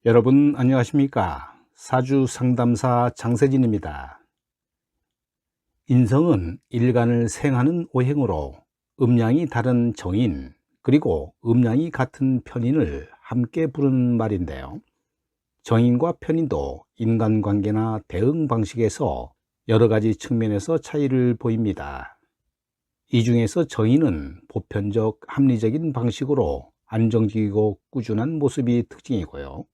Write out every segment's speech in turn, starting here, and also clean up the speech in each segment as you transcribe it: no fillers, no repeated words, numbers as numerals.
여러분 안녕하십니까? 사주 상담사 장세진입니다. 인성은 일간을 생하는 오행으로 음양이 다른 정인 그리고 음양이 같은 편인을 함께 부르는 말인데요. 정인과 편인도 인간관계나 대응 방식에서 여러 가지 측면에서 차이를 보입니다. 이 중에서 정인은 보편적 합리적인 방식으로 안정적이고 꾸준한 모습이 특징이고요.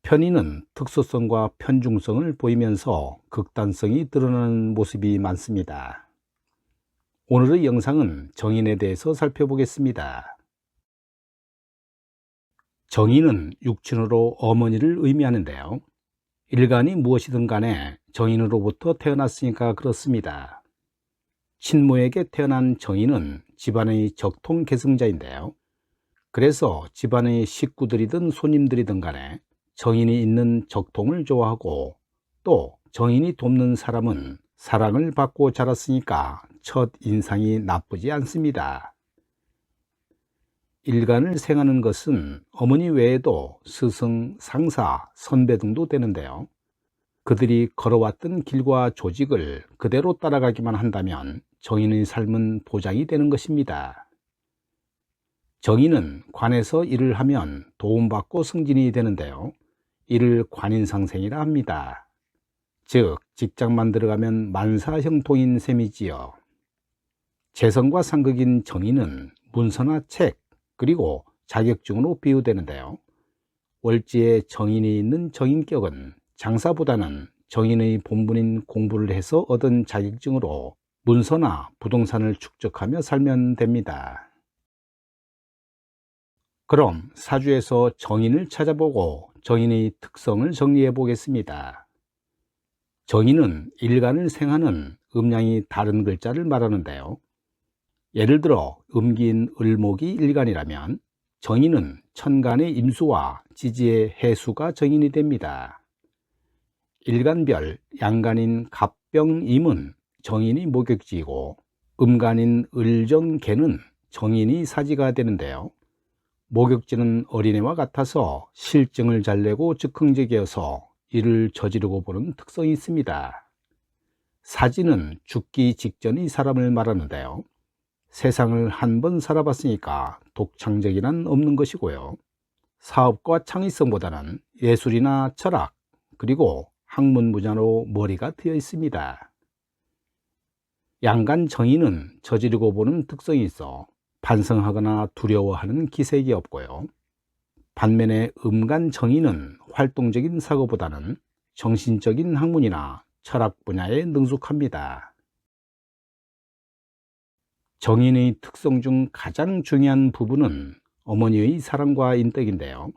편인은 특수성과 편중성을 보이면서 극단성이 드러나는 모습이 많습니다. 오늘의 영상은 정인에 대해서 살펴보겠습니다. 정인은 육친으로 어머니를 의미하는데요. 일간이 무엇이든 간에 정인으로부터 태어났으니까 그렇습니다. 친모에게 태어난 정인은 집안의 적통계승자인데요. 그래서 집안의 식구들이든 손님들이든 간에 정인이 있는 적통을 좋아하고 또 정인이 돕는 사람은 사랑을 받고 자랐으니까 첫 인상이 나쁘지 않습니다. 일간을 생하는 것은 어머니 외에도 스승, 상사, 선배 등도 되는데요. 그들이 걸어왔던 길과 조직을 그대로 따라가기만 한다면 정인의 삶은 보장이 되는 것입니다. 정인은 관에서 일을 하면 도움받고 승진이 되는데요. 이를 관인상생이라 합니다. 즉 직장만 들어가면 만사형통인 셈이지요. 재성과 상극인 정인은 문서나 책 그리고 자격증으로 비유되는데요. 월지에 정인이 있는 정인격은 장사보다는 정인의 본분인 공부를 해서 얻은 자격증으로 문서나 부동산을 축적하며 살면 됩니다. 그럼 사주에서 정인을 찾아보고 정인의 특성을 정리해 보겠습니다. 정인은 일간을 생하는 음양이 다른 글자를 말하는데요. 예를 들어 음기인 을목이 일간이라면 정인은 천간의 임수와 지지의 해수가 정인이 됩니다. 일간별 양간인 갑병임은 정인이 목욕지이고 음간인 을정계는 정인이 사지가 되는데요. 목욕지는 어린애와 같아서 실증을 잘 내고 즉흥적이어서 일을 저지르고 보는 특성이 있습니다. 사지는 죽기 직전의 사람을 말하는데요. 세상을 한 번 살아봤으니까 독창적이란 없는 것이고요. 사업과 창의성보다는 예술이나 철학 그리고 학문분야로 머리가 트여 있습니다. 양간 정인은 저지르고 보는 특성이 있어 반성하거나 두려워하는 기색이 없고요. 반면에 음간 정인은 활동적인 사고보다는 정신적인 학문이나 철학 분야에 능숙합니다. 정인의 특성 중 가장 중요한 부분은 어머니의 사랑과 인덕인데요.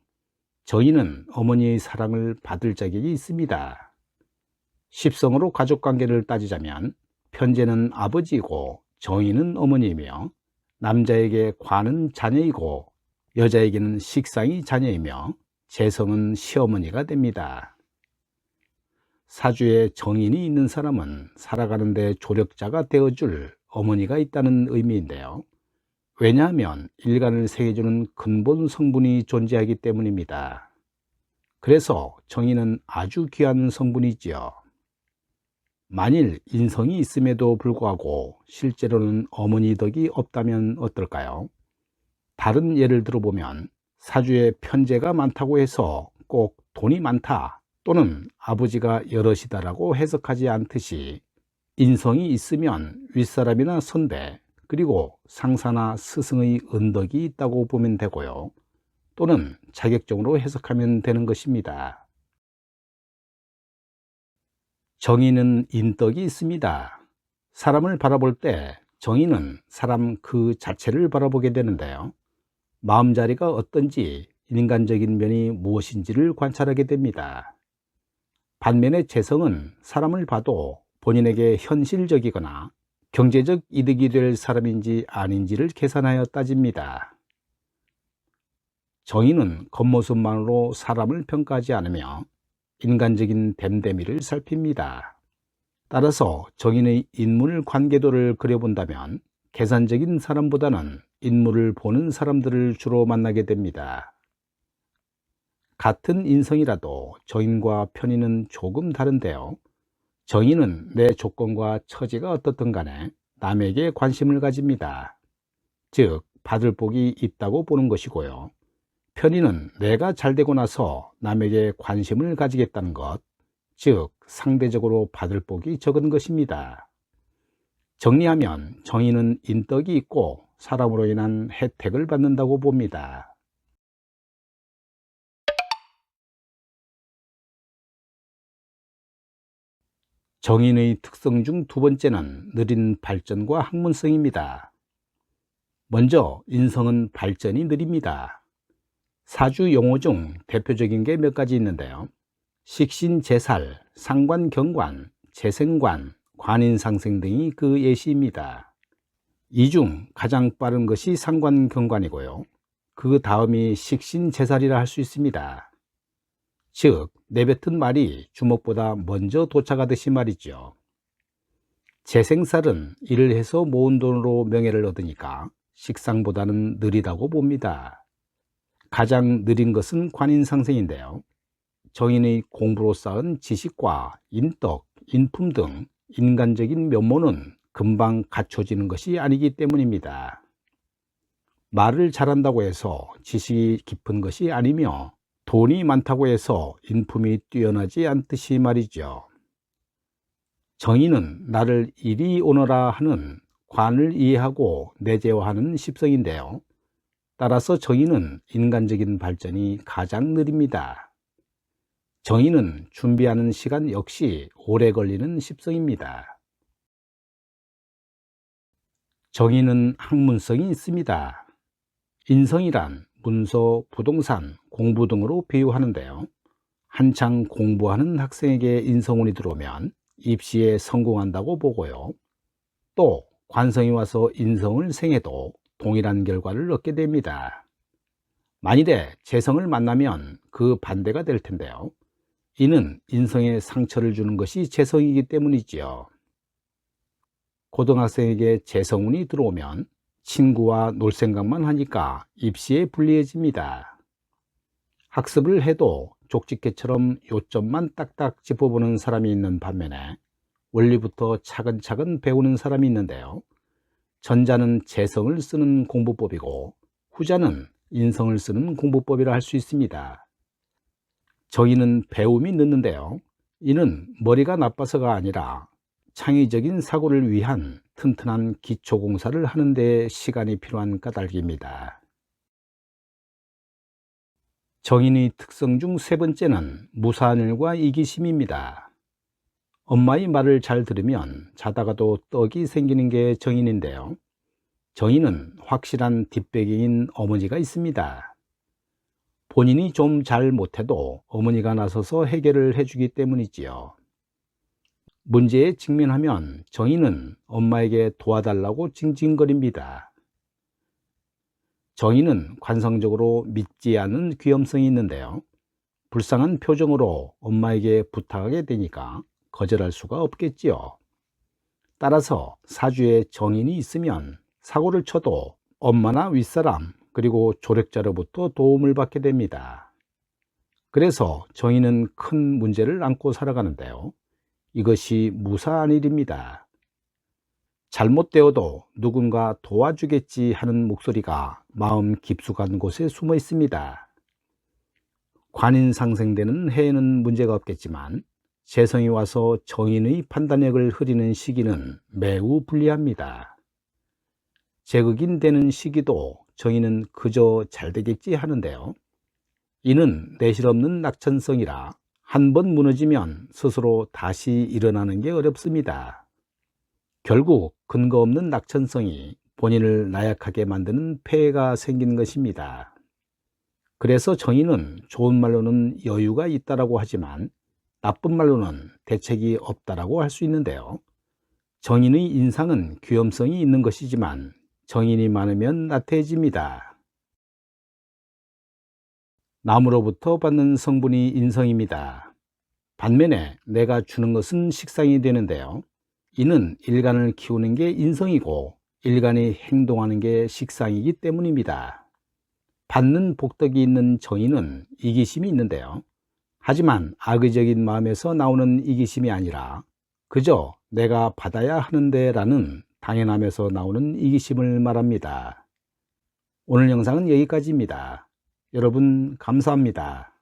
정인은 어머니의 사랑을 받을 자격이 있습니다. 십성으로 가족관계를 따지자면 편재는 아버지이고 정인은 어머니이며 남자에게 관은 자녀이고 여자에게는 식상이 자녀이며 재성은 시어머니가 됩니다. 사주에 정인이 있는 사람은 살아가는 데 조력자가 되어줄 어머니가 있다는 의미인데요. 왜냐하면 일간을 생해주는 근본 성분이 존재하기 때문입니다. 그래서 정인은 아주 귀한 성분이지요. 만일 인성이 있음에도 불구하고 실제로는 어머니 덕이 없다면 어떨까요? 다른 예를 들어보면 사주에 편재가 많다고 해서 꼭 돈이 많다 또는 아버지가 여럿이다라고 해석하지 않듯이 인성이 있으면 윗사람이나 선배 그리고 상사나 스승의 은덕이 있다고 보면 되고요. 또는 자격적으로 해석하면 되는 것입니다. 정인은 인덕이 있습니다. 사람을 바라볼 때 정인은 사람 그 자체를 바라보게 되는데요. 마음자리가 어떤지 인간적인 면이 무엇인지를 관찰하게 됩니다. 반면에 재성은 사람을 봐도 본인에게 현실적이거나 경제적 이득이 될 사람인지 아닌지를 계산하여 따집니다. 정인은 겉모습만으로 사람을 평가하지 않으며 인간적인 됨됨이를 살핍니다. 따라서 정인의 인물 관계도를 그려본다면 계산적인 사람보다는 인물을 보는 사람들을 주로 만나게 됩니다. 같은 인성이라도 정인과 편인은 조금 다른데요. 정인은 내 조건과 처지가 어떻든 간에 남에게 관심을 가집니다. 즉, 받을 복이 있다고 보는 것이고요. 편인은 내가 잘되고 나서 남에게 관심을 가지겠다는 것, 즉 상대적으로 받을 복이 적은 것입니다. 정리하면 정인은 인덕이 있고 사람으로 인한 혜택을 받는다고 봅니다. 정인의 특성 중 두 번째는 느린 발전과 학문성입니다. 먼저 인성은 발전이 느립니다. 사주 용어 중 대표적인 게 몇 가지 있는데요. 식신제살, 상관경관, 재생관, 관인상생 등이 그 예시입니다. 이 중 가장 빠른 것이 상관경관이고요. 그 다음이 식신제살이라 할 수 있습니다. 즉, 내뱉은 말이 주먹보다 먼저 도착하듯이 말이죠. 재생살은 일을 해서 모은 돈으로 명예를 얻으니까 식상보다는 느리다고 봅니다. 가장 느린 것은 관인상생인데요. 정인의 공부로 쌓은 지식과 인덕, 인품 등 인간적인 면모는 금방 갖춰지는 것이 아니기 때문입니다. 말을 잘한다고 해서 지식이 깊은 것이 아니며 돈이 많다고 해서 인품이 뛰어나지 않듯이 말이죠. 정인은 나를 이리 오너라 하는 관을 이해하고 내재화하는 십성인데요. 따라서 정인은 인간적인 발전이 가장 느립니다. 정인은 준비하는 시간 역시 오래 걸리는 십성입니다. 정인은 학문성이 있습니다. 인성이란 문서, 부동산, 공부 등으로 비유하는데요. 한창 공부하는 학생에게 인성운이 들어오면 입시에 성공한다고 보고요. 또 관성이 와서 인성을 생해도 동일한 결과를 얻게 됩니다. 만일에 재성을 만나면 그 반대가 될 텐데요. 이는 인성에 상처를 주는 것이 재성이기 때문이지요. 고등학생에게 재성운이 들어오면 친구와 놀 생각만 하니까 입시에 불리해집니다. 학습을 해도 족집게처럼 요점만 딱딱 짚어보는 사람이 있는 반면에 원리부터 차근차근 배우는 사람이 있는데요. 전자는 재성을 쓰는 공부법이고 후자는 인성을 쓰는 공부법이라 할 수 있습니다. 정인은 배움이 늦는데요. 이는 머리가 나빠서가 아니라 창의적인 사고를 위한 튼튼한 기초공사를 하는 데 시간이 필요한 까닭입니다. 정인의 특성 중 세 번째는 무사한 일과 이기심입니다. 엄마의 말을 잘 들으면 자다가도 떡이 생기는 게 정인인데요. 정인은 확실한 뒷배경인 어머니가 있습니다. 본인이 좀 잘 못해도 어머니가 나서서 해결을 해주기 때문이지요. 문제에 직면하면 정인은 엄마에게 도와달라고 징징거립니다. 정인은 관성적으로 믿지 않는 귀염성이 있는데요. 불쌍한 표정으로 엄마에게 부탁하게 되니까 거절할 수가 없겠지요. 따라서 사주에 정인이 있으면 사고를 쳐도 엄마나 윗사람 그리고 조력자로부터 도움을 받게 됩니다. 그래서 정인은 큰 문제를 안고 살아가는데요. 이것이 무사한 일입니다. 잘못되어도 누군가 도와주겠지 하는 목소리가 마음 깊숙한 곳에 숨어 있습니다. 관인상생되는 해에는 문제가 없겠지만 재성이 와서 정인의 판단력을 흐리는 시기는 매우 불리합니다. 제극인 되는 시기도 정인은 그저 잘되겠지 하는데요. 이는 내실없는 낙천성이라 한 번 무너지면 스스로 다시 일어나는 게 어렵습니다. 결국 근거 없는 낙천성이 본인을 나약하게 만드는 폐해가 생긴 것입니다. 그래서 정인은 좋은 말로는 여유가 있다라고 하지만 나쁜 말로는 대책이 없다라고 할 수 있는데요. 정인의 인상은 귀염성이 있는 것이지만 정인이 많으면 나태해집니다. 남으로부터 받는 성분이 인성입니다. 반면에 내가 주는 것은 식상이 되는데요. 이는 일간을 키우는 게 인성이고 일간이 행동하는 게 식상이기 때문입니다. 받는 복덕이 있는 정의는 이기심이 있는데요. 하지만 악의적인 마음에서 나오는 이기심이 아니라 그저 내가 받아야 하는데 라는 당연함에서 나오는 이기심을 말합니다. 오늘 영상은 여기까지입니다. 여러분 감사합니다.